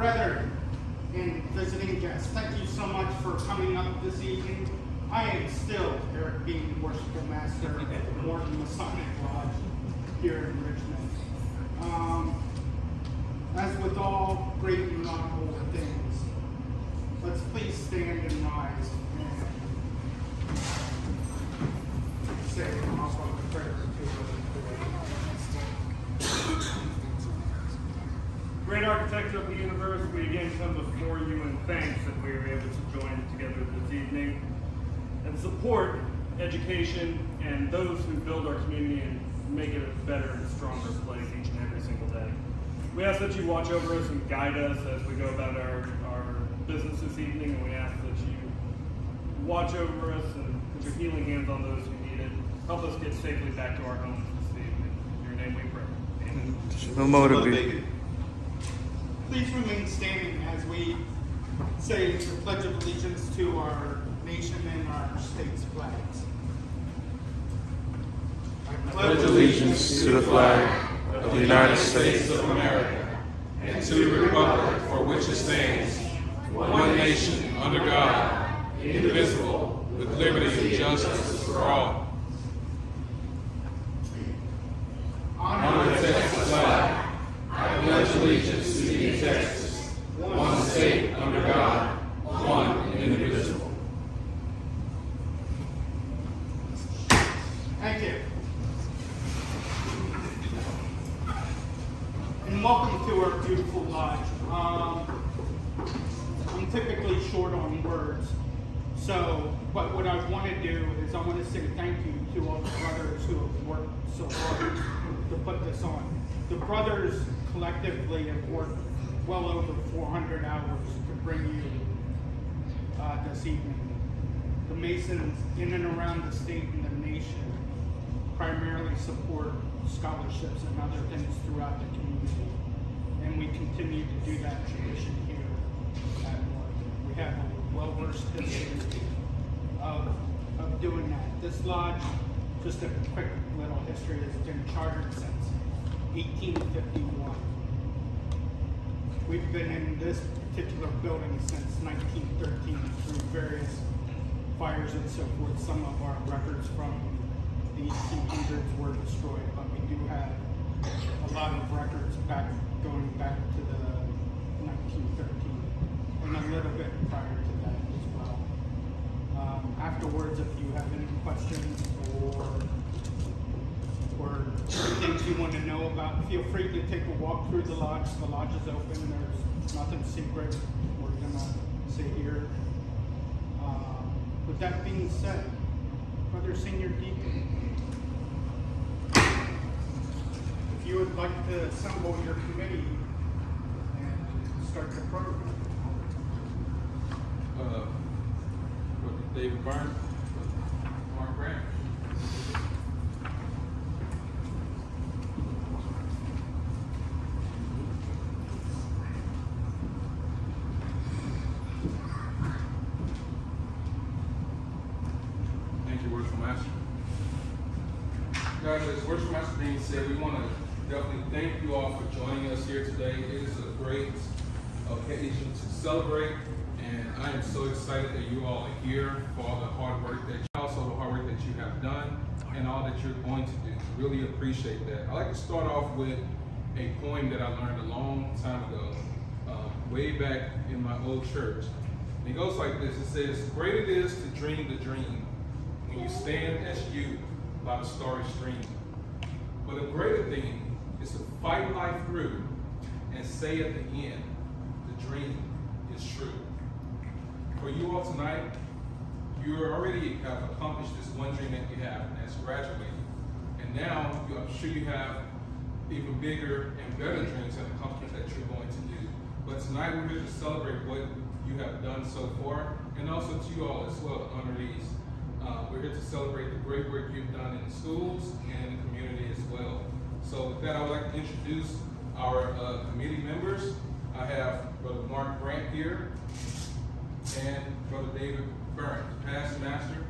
Brethren and visiting guests, thank you so much for coming up this evening. I am still Eric Bean, Worshipful Master at Morton Lodge here in Richmond. As with all great and honorable things, let's please stand and rise and say an awful prayer to Great architect of the universe, we again come before you in thanks that we are able to join together this evening and support education and those who build our community and make it a better and stronger place each and every single day. We ask that you watch over us and guide us as we go about our business this evening, and we ask that you watch over us and put your healing hands on those who need it. Help us get safely back to our homes this evening. In your name we pray. Amen. No motivate. Please remain standing as we say the Pledge of Allegiance to our nation and our state's flags. I pledge allegiance to the flag of the United States of America and to the republic for which it stands, one nation, under God, indivisible, with liberty and justice for all. Honor the Texas flag. I pledge allegiance to thee, Texas, one state under God, one and indivisible. Thank you. And welcome to our beautiful lodge. I'm typically short on words, but what I want to do is I want to say thank you to all the brothers who have worked so hard to put this on. The brothers collectively have worked well over 400 hours to bring you this evening. The Masons in and around the state and the nation primarily support scholarships and other things throughout the community. And we continue to do that tradition here at Morton. We have a well-versed history of doing that. This lodge, just a quick little history, has been chartered since 1851. We've been in this particular building since 1913 through various fires and so forth. Some of our records from the 1800s were destroyed, but we do have a lot of records going back to the 1913 and a little bit prior to that as well. Afterwards, if you have any questions or things you want to know about, feel free to take a walk through the lodge. The lodge is open. There's nothing secret we're going to say here. With that being said, Brother Senior Deacon, if you would like to assemble your committee and start the program. David Byrne, Mark Grant. Thank you, Worshipful Master. Guys, as Worshipful Master Dean said, we want to definitely thank you all for joining us here today. It is a great occasion to celebrate. And I am so excited that you all are here for all the hard work also the hard work that you have done and all that you're going to do. Really appreciate that. I like to start off with a poem that I learned a long time ago, way back in my old church. And it goes like this. It says, "Great it is to dream the dream when you stand as you by the starry stream. But a greater thing is to fight life through and say at the end, the dream is true." For you all tonight, you already have accomplished this one dream that you have, and that's graduating. And now, I'm sure you have even bigger and better dreams and accomplishments that you're going to do. But tonight, we're here to celebrate what you have done so far, and also to you all as well, honorees. We're here to celebrate the great work you've done in the schools and in the community as well. So with that, I would like to introduce our committee members. I have Brother Mark Grant here, and Brother David Byrne, past master.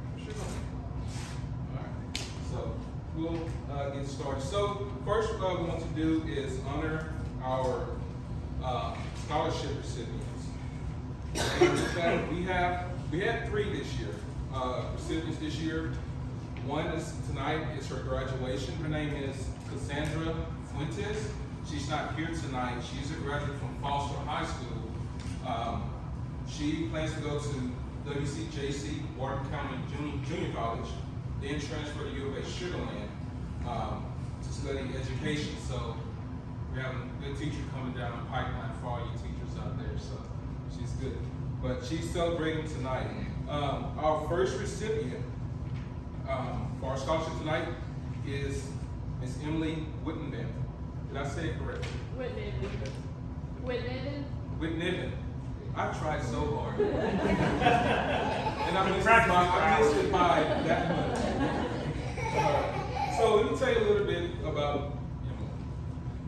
All right, so we'll get started. So first, what we want to do is honor our scholarship recipients. And in fact, we had 3 this year, recipients this year. One is tonight is her graduation. Her name is Cassandra Fuentes. She's not here tonight. She's a graduate from Foster High School. She plans to go to WCJC, Morton County Junior College, then transfer to U of A Sugar Land to study education. So we have a good teacher coming down the pipeline for all you teachers out there. So she's good. But she's celebrating tonight. Our first recipient for our scholarship tonight is Miss Emily Whitneben. Did I say it correctly? Whitneben. I tried so hard. And I missed it by that much. So let me tell you a little bit about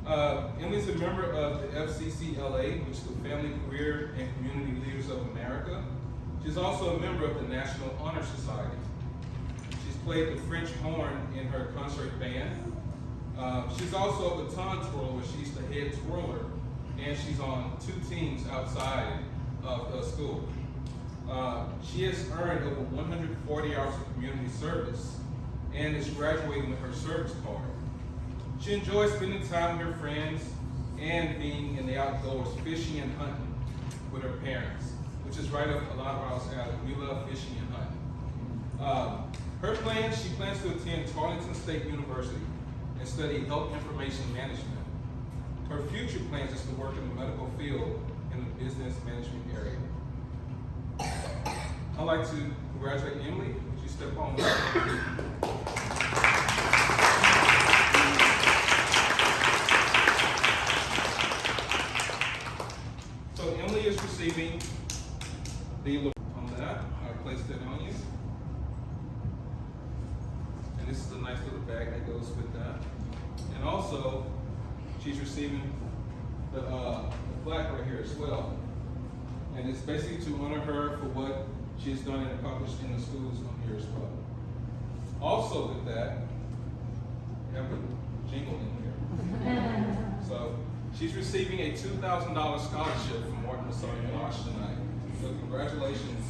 Emily. Emily's a member of the FCCLA, which is the Family, Career, and Community Leaders of America. She's also a member of the National Honor Society. She's played the French horn in her concert band. She's also a baton twirler. She's the head twirler, and she's on 2 teams outside of the school. She has earned over 140 hours of community service and is graduating with her service card. She enjoys spending time with her friends and being in the outdoors, fishing and hunting with her parents, which is right up a lot of our alley. We love fishing and hunting. She plans to attend Tarleton State University and study health information management. Her future plans is to work in the medical field in the business management area. I'd like to congratulate Emily. Would you step on up? So Emily is receiving the on that. I placed it on you. And this is a nice little bag that goes with that. And also, she's receiving the plaque right here as well. And it's basically to honor her for what she's done and accomplished in the schools on here as well. Also with that, we have a jingle in here. So she's receiving a $2,000 scholarship from Morton Lodge tonight. So congratulations.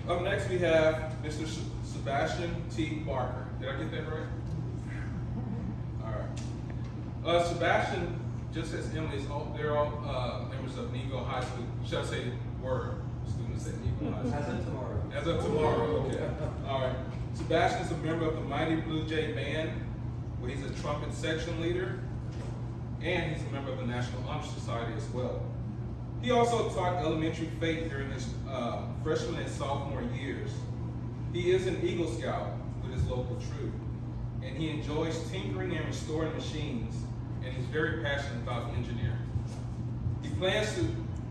Up next we have Mr. Sebastian T. Barker. Did I get that right? All right. Sebastian, just as Emily, they're all members of Negro High School. Should I say were students at Negro High School? As of tomorrow. As of tomorrow, okay. All right. Sebastian is a member of the Mighty Blue Jay Band, where he's a trumpet section leader, and he's a member of the National Honor Society as well. He also taught elementary faith during his freshman and sophomore years. He is an Eagle Scout with his local troop, and he enjoys tinkering and restoring machines, and he's very passionate about engineering. He plans to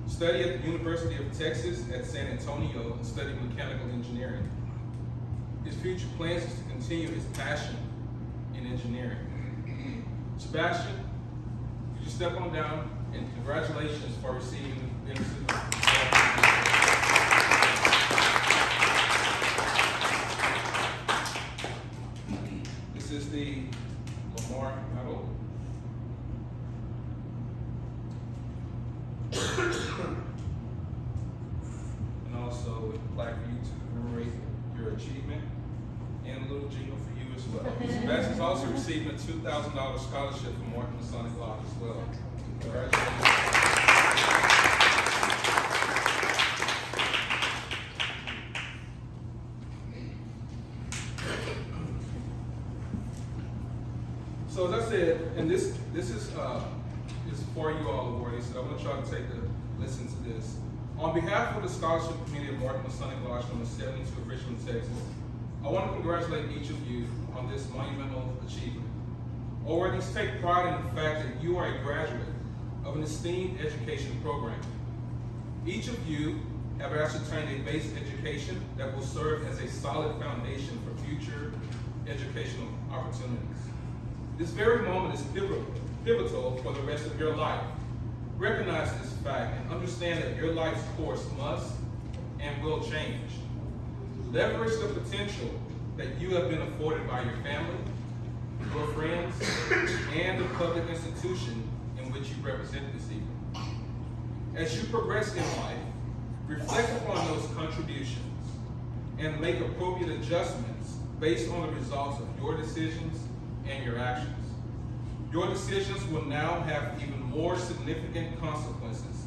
study at the University of Texas at San Antonio and study mechanical engineering. His future plans is to continue his passion in engineering. Sebastian, could you step on down? And congratulations for receiving the benefit. This is the Lamar Medal. And also a plaque for you to commemorate your achievement, and a little jingle for you as well. Sebastian's also receiving a $2,000 scholarship from Morton Lodge as well. So as I said, and this is for you all awardees, so I want y'all to take a listen to this. On behalf of the Scholarship Committee of Morton Lodge number 72 of Richmond, Texas, I want to congratulate each of you on this monumental achievement. Awardees take pride in the fact that you are a graduate of an esteemed education program. Each of you have ascertained a basic education that will serve as a solid foundation for future educational opportunities. This very moment is pivotal for the rest of your life. Recognize this fact and understand that your life's course must and will change. Leverage the potential that you have been afforded by your family, your friends, and the public institution in which you represent this evening. As you progress in life, reflect upon those contributions and make appropriate adjustments based on the results of your decisions and your actions. Your decisions will now have even more significant consequences,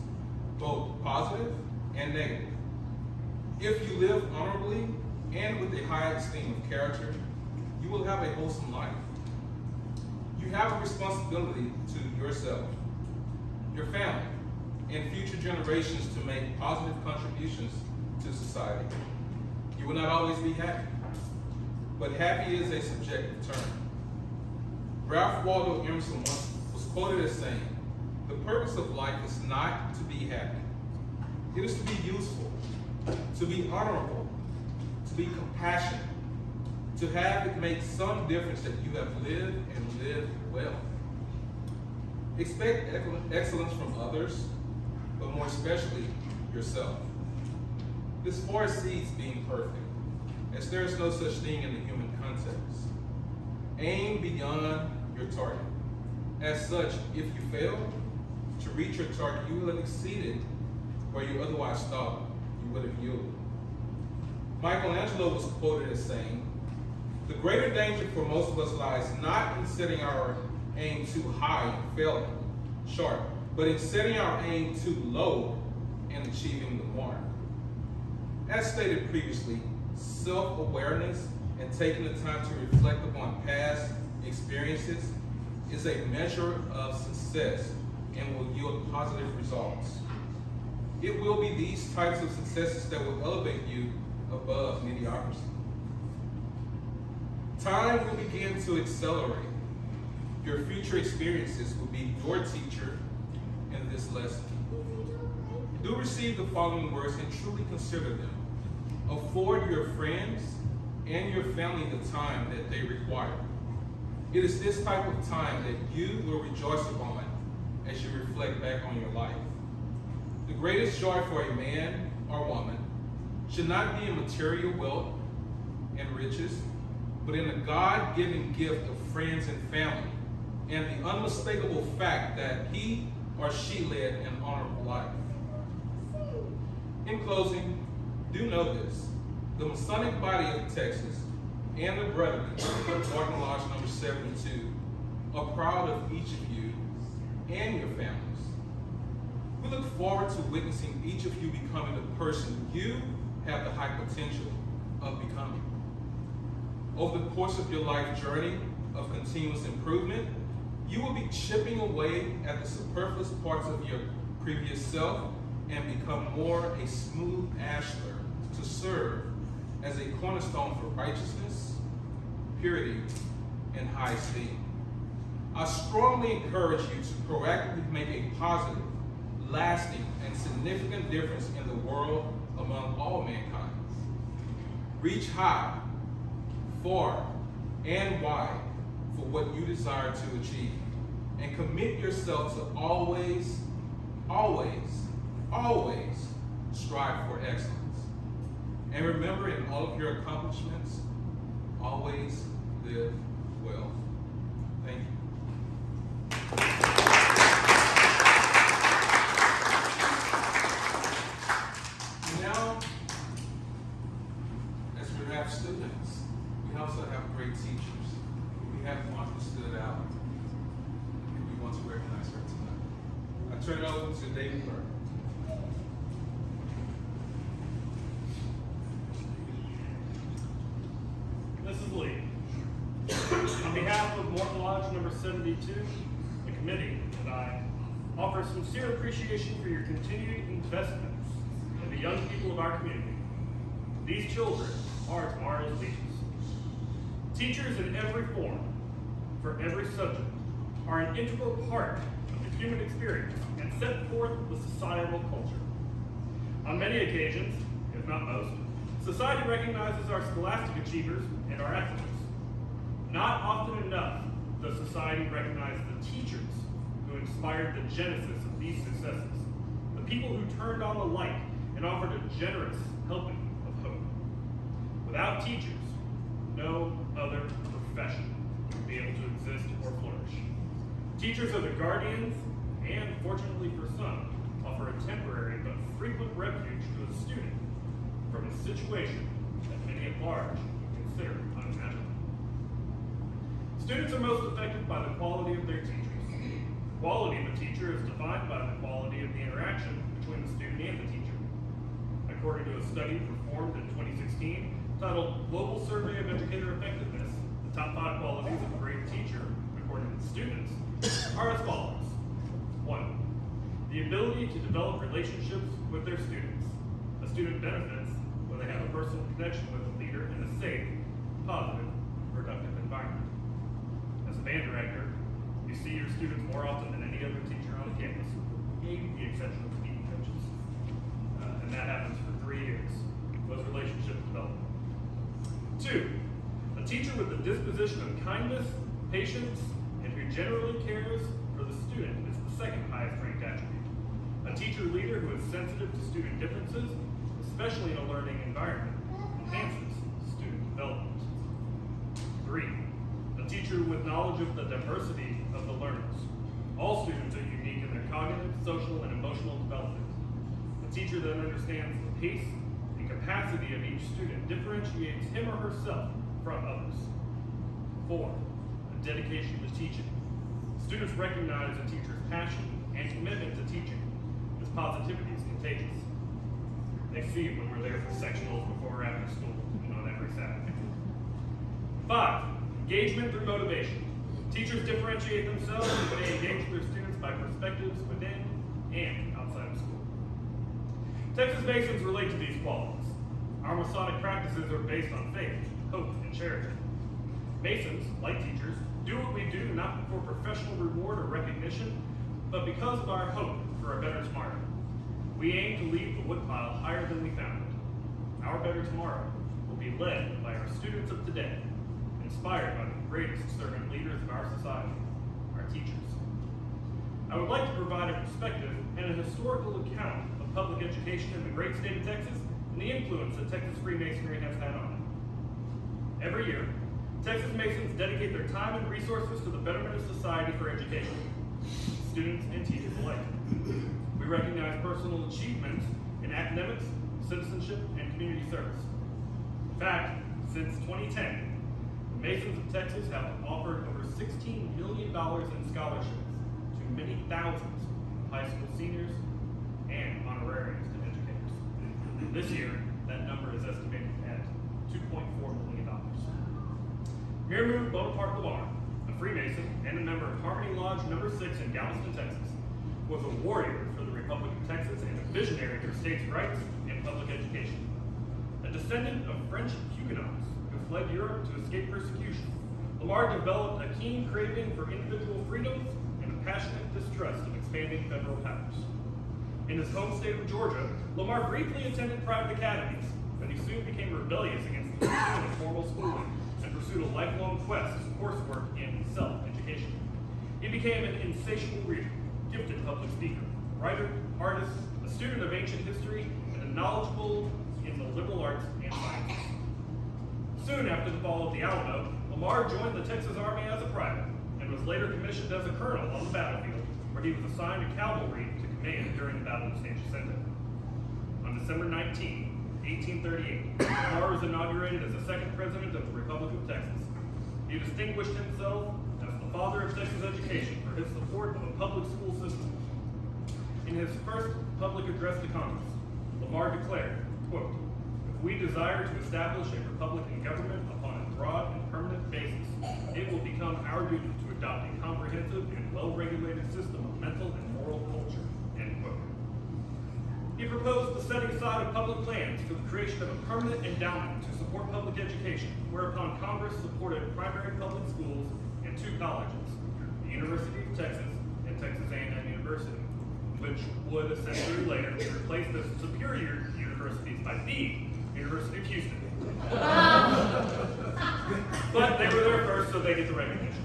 both positive and negative. If you live honorably and with a high esteem of character, you will have a wholesome life. You have a responsibility to yourself, your family, and future generations to make positive contributions to society. You will not always be happy, but happy is a subjective term. Ralph Waldo Emerson once was quoted as saying, "The purpose of life is not to be happy. It is to be useful, to be honorable, to be compassionate, to have it make some difference that you have lived and lived well." Expect excellence from others, but more especially yourself. This far exceeds being perfect, as there is no such thing in the human context. Aim beyond your target. As such, if you fail to reach your target, you will have exceeded where you otherwise thought you would have yielded. Michelangelo was quoted as saying, "The greater danger for most of us lies not in setting our aim too high and failing short, but in setting our aim too low and achieving the mark." As stated previously, self-awareness and taking the time to reflect upon past experiences is a measure of success and will yield positive results. It will be these types of successes that will elevate you above mediocrity. Time will begin to accelerate. Your future experiences will be your teacher in this lesson. Do receive the following words and truly consider them. Afford your friends and your family the time that they require. It is this type of time that you will rejoice upon as you reflect back on your life. The greatest joy for a man or woman should not be in material wealth and riches, but in the God-given gift of friends and family, and the unmistakable fact that he or she led an honorable life. In closing, do know this: the Masonic body of Texas and the Brethren of Morton Lodge number 72 are proud of each of you and your families. We look forward to witnessing each of you becoming the person you have the high potential of becoming. Over the course of your life journey of continuous improvement, you will be chipping away at the superfluous parts of your previous self and become more a smooth ashlar to serve as a cornerstone for righteousness, purity, and high esteem. I strongly encourage you to proactively make a positive, lasting, and significant difference in the world among all mankind. Reach high, far, and wide for what you desire to achieve, and commit yourself to always, always, always strive for excellence. And remember, in all of your accomplishments, always live well. Thank you. Now, as we have students, we also have great teachers. We have one who stood out, and we want to recognize her tonight. I turn it over to David Burke. Mrs. Lee, on behalf of Morton Lodge number 72, the committee, and I offer sincere appreciation for your continued investments in the young people of our community. These children are tomorrow's leaders. Teachers in every form, for every subject, are an integral part of the human experience and set forth the societal culture. On many occasions, if not most, society recognizes our scholastic achievers and our athletes. Not often enough does society recognize the teachers who inspired the genesis of these successes, the people who turned on the light and offered a generous helping of hope. Without teachers, no other profession would be able to exist or flourish. Teachers are the guardians and, fortunately for some, offer a temporary but frequent refuge to a student from a situation that many at large would consider unimaginable. Students are most affected by the quality of their teachers. The quality of a teacher is defined by the quality of the interaction between the student and the teacher. According to a study performed in 2016 titled Global Survey of Educator Effectiveness, the top 5 qualities of a great teacher, according to students, are as follows. 1. The ability to develop relationships with their students. A student benefits when they have a personal connection with a leader in a safe, positive, productive environment. As a band director, you see your students more often than any other teacher on campus, maybe the exception of PE coaches. And that happens for 3 years. Those relationships develop. 2. A teacher with a disposition of kindness, patience, and who generally cares for the student is the second highest ranked attribute. A teacher leader who is sensitive to student differences, especially in a learning environment, enhances student development. 3. A teacher with knowledge of the diversity of the learners. All students are unique in their cognitive, social, and emotional development. A teacher that understands the pace and capacity of each student differentiates him or herself from others. 4. A dedication to teaching. Students recognize a teacher's passion and commitment to teaching. This positivity is contagious. They see it when we're there for sectionals before or after school, and on every Saturday. 5. Engagement through motivation. Teachers differentiate themselves as they engage their students by perspectives within and outside of school. Texas Masons relate to these qualities. Our Masonic practices are based on faith, hope, and charity. Masons, like teachers, do what we do not for professional reward or recognition, but because of our hope for a better tomorrow. We aim to leave the woodpile higher than we found it. Our better tomorrow will be led by our students of today, inspired by the greatest servant leaders of our society, our teachers. I would like to provide a perspective and a historical account of public education in the great state of Texas and the influence that Texas Freemasonry has had on it. Every year, Texas Masons dedicate their time and resources to the betterment of society for education, students and teachers alike. We recognize personal achievements in academics, citizenship, and community service. In fact, since 2010, the Masons of Texas have offered over $16 million in scholarships to many thousands of high school seniors and honorariums to educators. This year, that number is estimated at $2.4 million. Mirmu Bonaparte Lamar, a Freemason and a member of Harmony Lodge No. 6 in Galveston, Texas, was a warrior for the Republic of Texas and a visionary for states' rights and public education. A descendant of French Huguenots who fled Europe to escape persecution, Lamar developed a keen craving for individual freedoms and a passionate distrust of expanding federal powers. In his home state of Georgia, Lamar briefly attended private academies, but he soon became rebellious against the pursuit of formal schooling and pursued a lifelong quest of coursework in self-education. He became an insatiable reader, gifted public speaker, writer, artist, a student of ancient history, and a knowledgeable in the liberal arts and sciences. Soon after the fall of the Alamo, Lamar joined the Texas Army as a private and was later commissioned as a colonel on the battlefield, where he was assigned to cavalry to command during the Battle of San Jacinto. On December 19, 1838, Lamar was inaugurated as the second president of the Republic of Texas. He distinguished himself as the father of Texas education for his support of a public school system. In his first public address to Congress, Lamar declared, quote, "If we desire to establish a Republican government upon a broad and permanent basis, it will become our duty to adopt a comprehensive and well-regulated system of mental and moral culture," end quote. He proposed the setting aside of public lands for the creation of a permanent endowment to support public education, whereupon Congress supported primary public schools and 2 colleges, the University of Texas and Texas A&M University, which would a century later be replaced as superior universities by the University of Houston. But they were there first, so they get the recognition.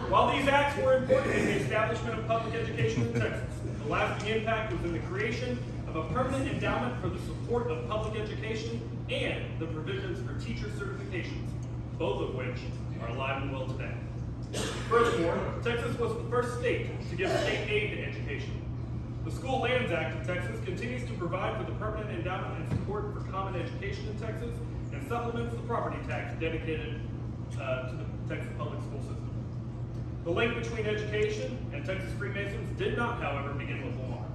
While these acts were important in the establishment of public education in Texas, the lasting impact was in the creation of a permanent endowment for the support of public education and the provisions for teacher certifications, both of which are alive and well today. Furthermore, Texas was the first state to give state aid to education. The School Lands Act of Texas continues to provide for the permanent endowment and support for common education in Texas and supplements the property tax dedicated to the Texas public school system. The link between education and Texas Freemasons did not, however, begin with Lamar.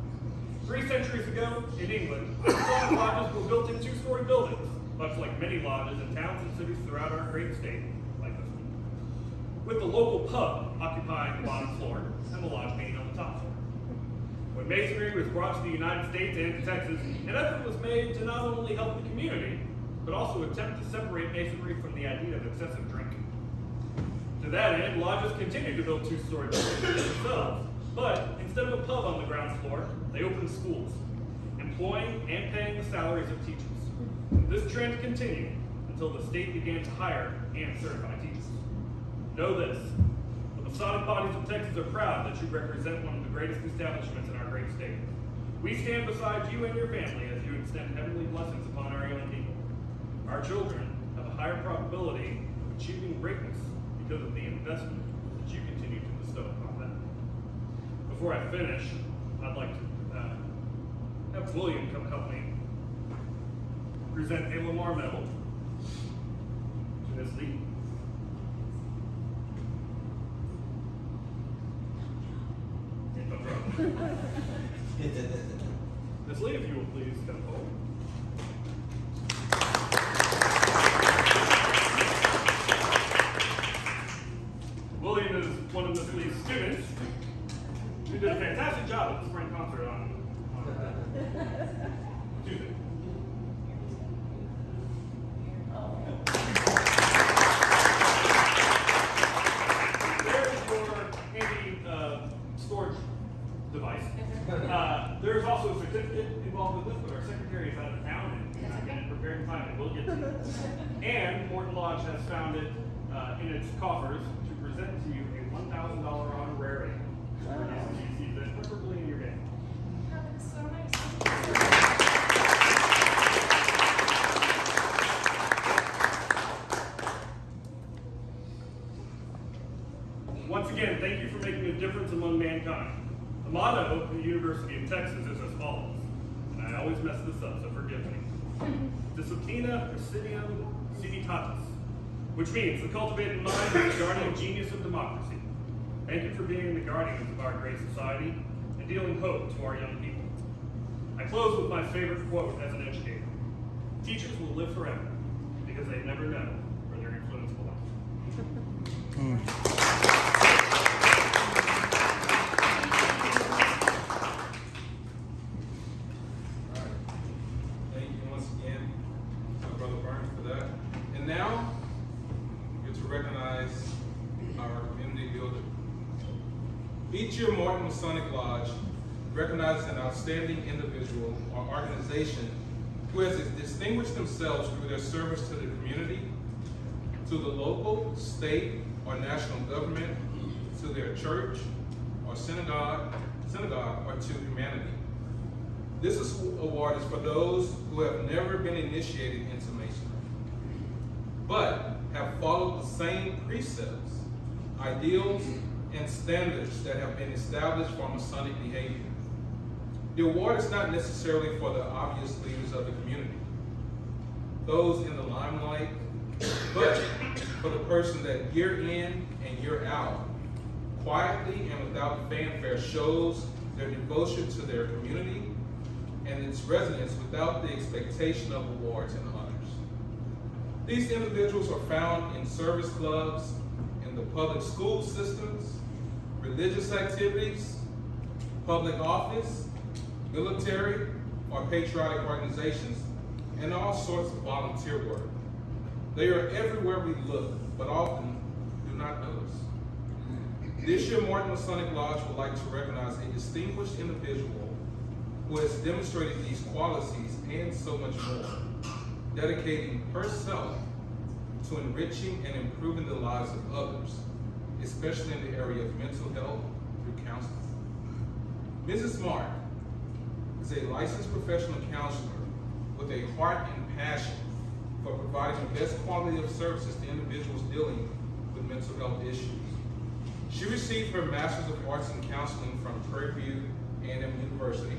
3 centuries ago, in England, Masonic lodges were built in 2-story buildings, much like many lodges in towns and cities throughout our great state, like this one, with the local pub occupying the bottom floor and the lodge being on the top floor. When Masonry was brought to the United States and to Texas, an effort was made to not only help the community, but also attempt to separate Masonry from the idea of excessive drinking. To that end, lodges continued to build 2-story buildings themselves, but instead of a pub on the ground floor, they opened schools, employing and paying the salaries of teachers. This trend continued until the state began to hire and certify teachers. Know this, the Masonic bodies of Texas are proud that you represent one of the greatest establishments in our great state. We stand beside you and your family as you extend heavenly blessings upon our young people. Our children have a higher probability of achieving greatness because of the investment that you continue to bestow upon them. Before I finish, I'd like to have William come help me present a Lamar Medal to Miss Lee. Miss Lee, if you will please come forward. William is one of Miss Lee's students who did a fantastic job at the spring concert on Tuesday. There's your handy storage device. There's also a certificate involved with this, but our secretary is out of town and not getting prepared in time, and we'll get to it. And Morton Lodge has found it in its coffers to present to you a $1,000 honorarium for this season, preferably in your game. That is so nice. Once again, thank you for making a difference among mankind. The motto of the University of Texas is as follows, and I always mess this up, so forgive me. Disciplina Presidium Civitatis, which means the cultivated mind is the guardian genius of democracy. Thank you for being the guardians of our great society and dealing hope to our young people. I close with my favorite quote as an educator. Teachers will live forever because they never know where their influence belongs. Thank you once again, Brother Burns, for that. And now, we get to recognize our community builder. Each year, Morton Masonic Lodge recognizes an outstanding individual or organization who has distinguished themselves through their service to the community, to the local, state, or national government, to their church, or synagogue, or to humanity. This award is for those who have never been initiated into Masonry, but have followed the same precepts, ideals, and standards that have been established for Masonic behavior. The award is not necessarily for the obvious leaders of the community, those in the limelight, but for the person that year in and year out, quietly and without fanfare, shows their devotion to their community and its residents without the expectation of awards and honors. These individuals are found in service clubs, in the public school systems, religious activities, public office, military, or patriotic organizations, and all sorts of volunteer work. They are everywhere we look, but often do not notice. This year, Morton Masonic Lodge would like to recognize a distinguished individual who has demonstrated these qualities and so much more, dedicating herself to enriching and improving the lives of others, especially in the area of mental health through counseling. Mrs. Mark, is a licensed professional counselor with a heart and passion for providing the best quality of services to individuals dealing with mental health issues. She received her Master's of Arts in Counseling from Prairie View A&M University.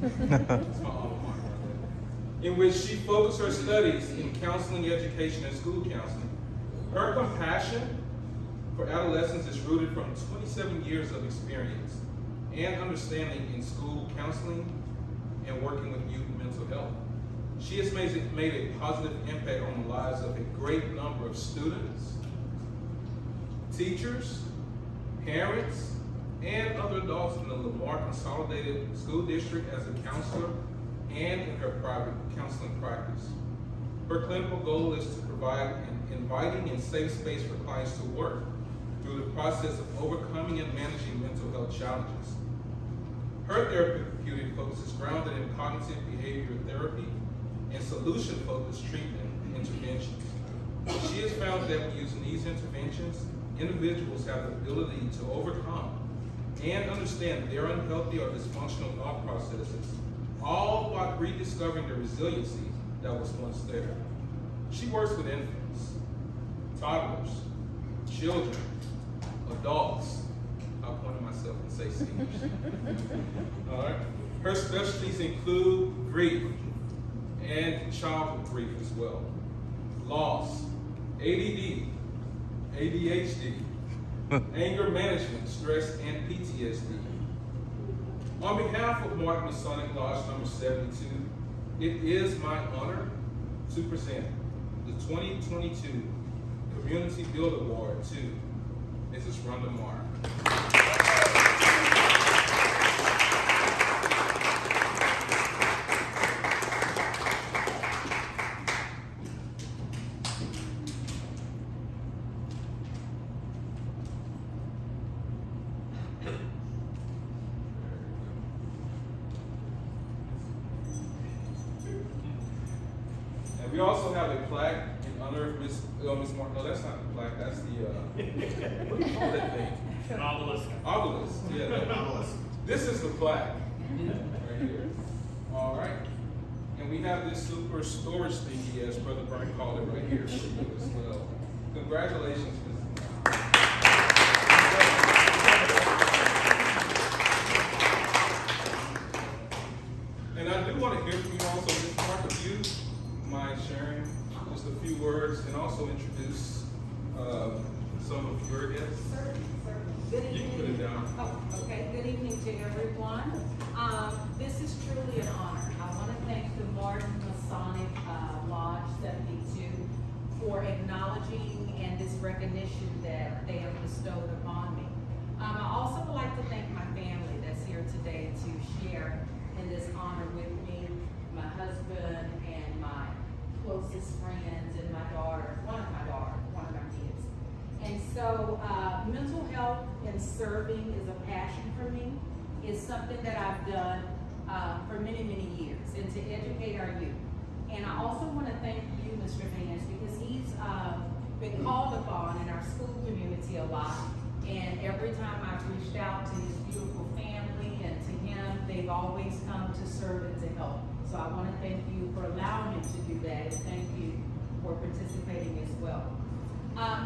That's my alma mater right there. In which she focused her studies in counseling, education, and school counseling. Her compassion for adolescents is rooted from 27 years of experience and understanding in school counseling and working with youth mental health. She has made a positive impact on the lives of a great number of students, teachers, parents, and other adults in the Lamar Consolidated School District as a counselor and in her private counseling practice. Her clinical goal is to provide an inviting and safe space for clients to work through the process of overcoming and managing mental health challenges. Her therapeutic focus is grounded in cognitive behavioral therapy and solution-focused treatment interventions. She has found that using these interventions, individuals have the ability to overcome and understand their unhealthy or dysfunctional thought processes, all while rediscovering the resiliency that was once there. She works with infants, toddlers, children, adults. I'll point at myself and say seniors. All right. Her specialties include grief and childhood grief as well, loss, ADD, ADHD, anger management, stress, and PTSD. On behalf of Morton Lodge number 72, it is my honor to present the 2022 Community Build Award to Mrs. Rhonda Marr. And we also have a plaque in honor of Miss Martin. No, that's not the plaque. That's the what do you call that thing? An obelisk. Obelisk. Yeah, the obelisk. This is the plaque right here. All right. And we have this super storage thingy, as Brother Byrne called it, right here for you as well. Congratulations, Ms. And I do want to hear from you also, Ms. Mark, if you mind sharing just a few words and also introduce some of your guests. Certainly. Good You evening. can put it down. Oh, okay. Good evening to everyone. This is truly an honor. I want to thank the Morton Lodge 72 for acknowledging and this recognition that they have bestowed upon me. I also would like to thank my family that's here today to share in this honor with me, my husband and my closest friends and my daughter, one of my kids. And so mental health and serving is a passion for me. It's something that I've done for many, many years, and to educate our youth. And I also want to thank you, Mr. Vance, because he's been called upon in our school community a lot. And every time I've reached out to his beautiful family and to him, they've always come to serve and to help. So I want to thank you for allowing him to do that, and thank you for participating as well.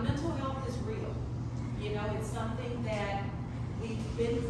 Mental health is real. You know, it's something that we've been